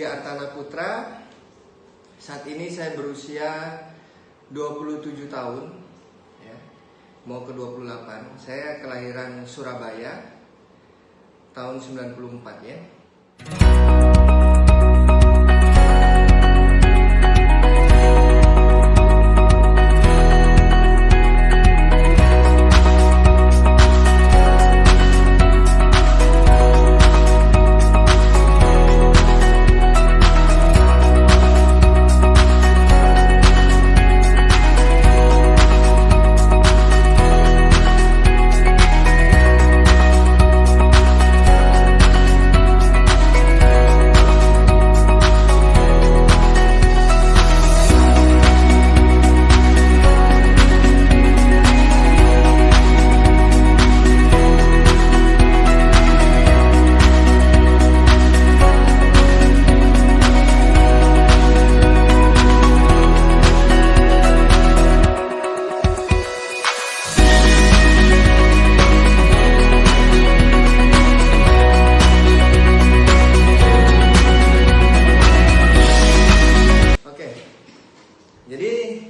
Widya Artana Putra. Saat ini saya berusia 27 tahun ya, mau ke 28. Saya kelahiran Surabaya tahun 94 ya.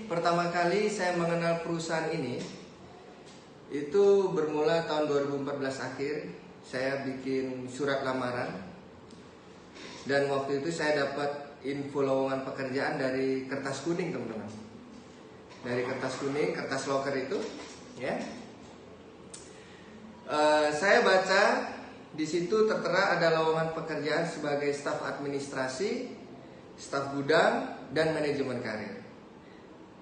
Pertama kali saya mengenal perusahaan ini itu bermula tahun 2014 akhir. Saya bikin surat lamaran dan waktu itu saya dapat info lowongan pekerjaan dari kertas kuning, teman-teman. Dari kertas kuning, kertas loker itu ya. Saya baca di situ tertera ada lowongan pekerjaan sebagai staf administrasi, staf gudang, dan manajemen karir.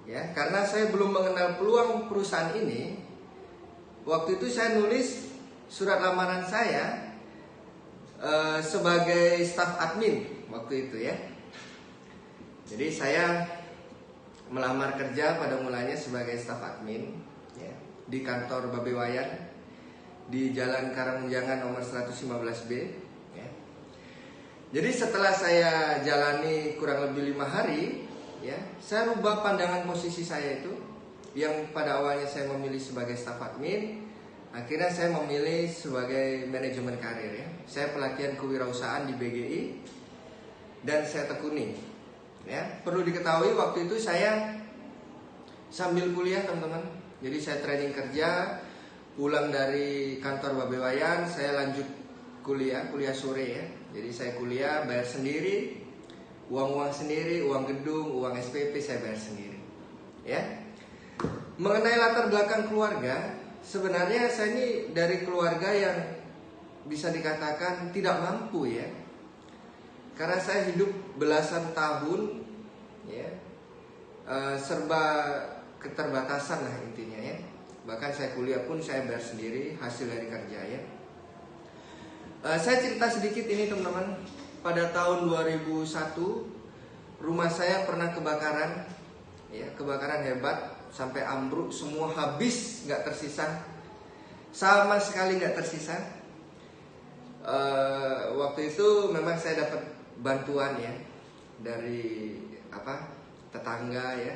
Ya, karena saya belum mengenal peluang perusahaan ini, waktu itu saya nulis surat lamaran saya sebagai staf admin waktu itu ya. Jadi saya melamar kerja pada mulanya sebagai staf admin ya, di kantor Babe Wayan di Jalan Karangmunjangan nomor 115B ya. Jadi setelah saya jalani kurang lebih 5 hari ya, saya rubah pandangan posisi saya itu. Yang pada awalnya saya memilih sebagai staf admin, akhirnya saya memilih sebagai manajemen karir ya. Saya pelatihan kewirausahaan di BGI dan saya tekuni ya. Perlu diketahui waktu itu saya sambil kuliah, teman-teman. Jadi saya training kerja, pulang dari kantor Babe Wayan, saya lanjut kuliah sore ya. Jadi saya kuliah bayar sendiri, uang sendiri, uang gedung, uang SPP saya bayar sendiri ya. Mengenai latar belakang keluarga, sebenarnya saya ini dari keluarga yang bisa dikatakan tidak mampu ya. Karena saya hidup belasan tahun ya, serba keterbatasan lah intinya ya. Bahkan saya kuliah pun saya bayar sendiri hasil dari kerja ya. Saya cerita sedikit ini, teman-teman. Pada tahun 2001 rumah saya pernah kebakaran ya, kebakaran hebat sampai ambruk, semua habis, nggak tersisa sama sekali, nggak tersisa. Waktu itu memang saya dapat bantuan ya dari tetangga ya,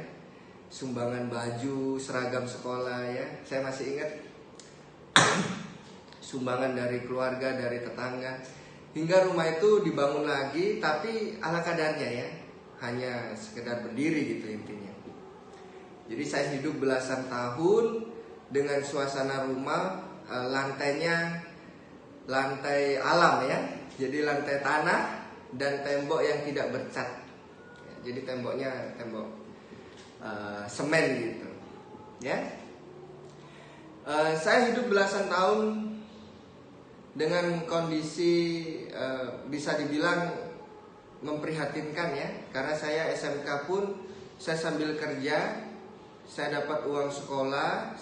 sumbangan baju, seragam sekolah ya, saya masih ingat. Sumbangan dari keluarga, dari tetangga, hingga rumah itu dibangun lagi, tapi ala kadarnya ya, hanya sekedar berdiri gitu intinya. Jadi saya hidup belasan tahun dengan suasana rumah, lantainya lantai alam ya, jadi lantai tanah dan tembok yang tidak bercat. Jadi temboknya tembok semen gitu ya. Saya hidup belasan tahun dengan kondisi bisa dibilang memprihatinkan ya. Karena saya SMK pun saya sambil kerja, saya dapat uang sekolah.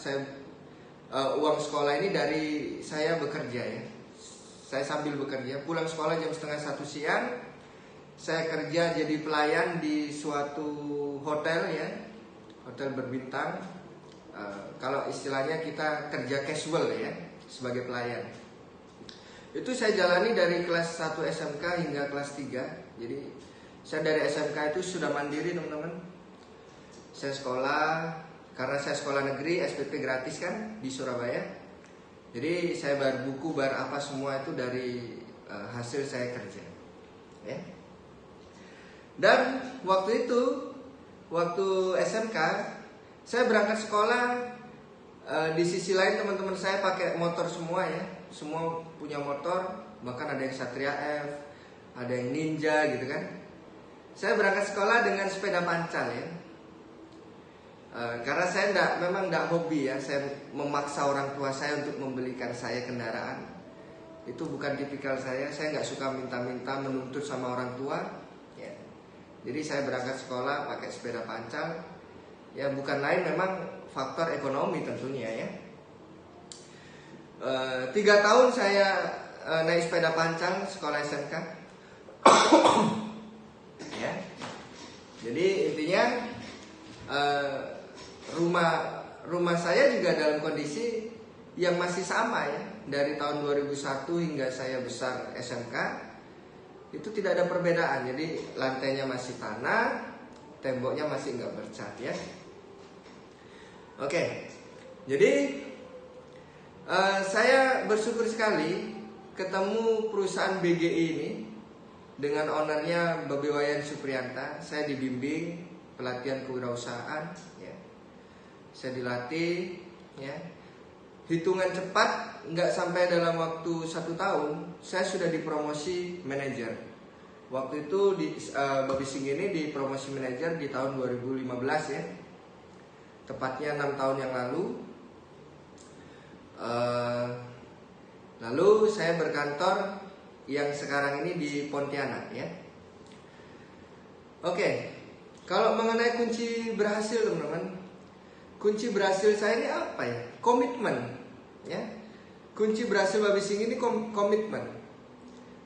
Uang sekolah ini dari saya bekerja ya. Saya sambil bekerja, pulang sekolah jam 12:30 siang, saya kerja jadi pelayan di suatu hotel ya, hotel berbintang. Kalau istilahnya kita kerja casual ya, sebagai pelayan. Itu saya jalani dari kelas 1 SMK hingga kelas 3. Jadi saya dari SMK itu sudah mandiri, teman-teman. Saya sekolah, karena saya sekolah negeri, SPP gratis kan di Surabaya. Jadi saya bayar buku, bayar apa semua itu dari hasil saya kerja ya. Dan waktu SMK, saya berangkat sekolah, di sisi lain teman-teman saya pakai motor semua ya, semua punya motor, bahkan ada yang Satria F, ada yang Ninja gitu kan. Saya berangkat sekolah dengan sepeda pancal ya, karena saya memang tidak hobi ya, saya memaksa orang tua saya untuk membelikan saya kendaraan. Itu bukan tipikal saya nggak suka minta-minta menuntut sama orang tua ya. Jadi saya berangkat sekolah pakai sepeda pancal ya, bukan lain memang faktor ekonomi tentunya ya. 3 tahun saya naik sepeda pancal sekolah SMK ya. Jadi intinya rumah saya juga dalam kondisi yang masih sama ya. Dari tahun 2001 hingga saya besar SMK itu tidak ada perbedaan. Jadi lantainya masih tanah, temboknya masih nggak bercat ya. Oke, jadi saya bersyukur sekali ketemu perusahaan BGI ini dengan ownernya Babe Wayan Supriyanta. Saya dibimbing pelatihan kewirausahaan ya. Saya dilatih ya. Hitungan cepat, nggak sampai dalam waktu 1 tahun, saya sudah dipromosi manajer. Waktu itu Babe Sing ini dipromosi manajer di tahun 2015 ya, tepatnya 6 tahun yang lalu. Lalu saya berkantor yang sekarang ini di Pontianak ya. Oke, kalau mengenai kunci berhasil teman-teman, kunci berhasil saya ini apa ya? Komitmen. Ya, kunci berhasil Babe Sing ini komitmen.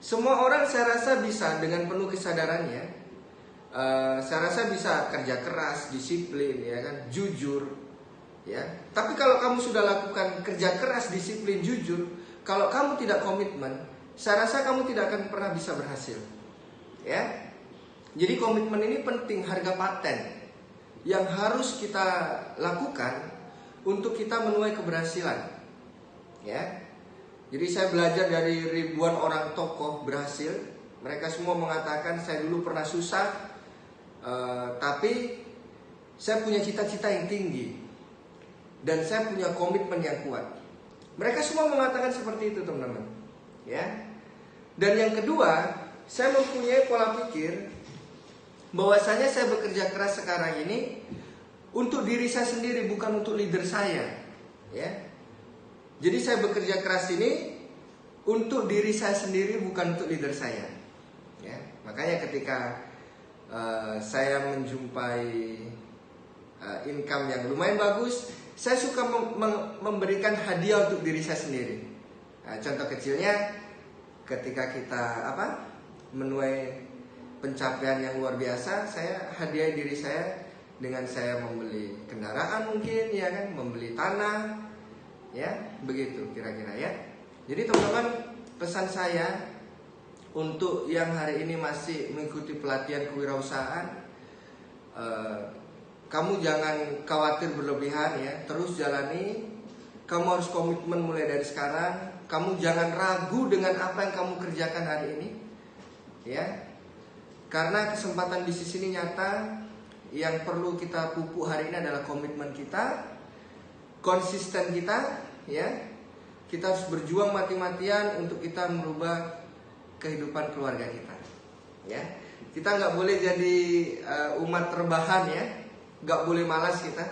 Semua orang saya rasa bisa dengan penuh kesadarannya. Saya rasa bisa kerja keras, disiplin, ya kan, jujur, ya. Tapi kalau kamu sudah lakukan kerja keras, disiplin, jujur, kalau kamu tidak komitmen, saya rasa kamu tidak akan pernah bisa berhasil. Ya, jadi komitmen ini penting, harga paten yang harus kita lakukan untuk kita menuai keberhasilan. Ya, jadi saya belajar dari ribuan orang tokoh berhasil. Mereka semua mengatakan saya dulu pernah susah, tapi saya punya cita-cita yang tinggi dan saya punya komitmen yang kuat. Mereka semua mengatakan seperti itu teman-teman. Ya, dan yang kedua, saya mempunyai pola pikir bahwasanya saya bekerja keras sekarang ini untuk diri saya sendiri, bukan untuk leader saya. Ya. Jadi saya bekerja keras ini untuk diri saya sendiri, bukan untuk leader saya. Ya, makanya ketika saya menjumpai income yang lumayan bagus, saya suka memberikan hadiah untuk diri saya sendiri. Nah, contoh kecilnya, ketika kita menuai pencapaian yang luar biasa, saya hadiah diri saya dengan saya membeli kendaraan mungkin, ya kan, membeli tanah. Ya, begitu kira-kira ya. Jadi teman-teman, pesan saya untuk yang hari ini masih mengikuti pelatihan kewirausahaan, kamu jangan khawatir berlebihan ya, terus jalani. Kamu harus komitmen mulai dari sekarang. Kamu jangan ragu dengan apa yang kamu kerjakan hari ini. Ya. Karena kesempatan bisnis ini nyata. Yang perlu kita pupuk hari ini adalah komitmen kita, konsisten kita, ya. Kita harus berjuang mati-matian untuk kita merubah kehidupan keluarga kita, ya. Kita nggak boleh jadi umat rebahan, ya. Nggak boleh malas kita.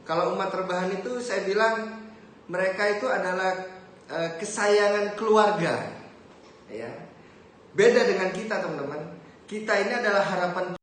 Kalau umat rebahan itu saya bilang mereka itu adalah kesayangan keluarga, ya. Beda dengan kita teman-teman. Kita ini adalah harapan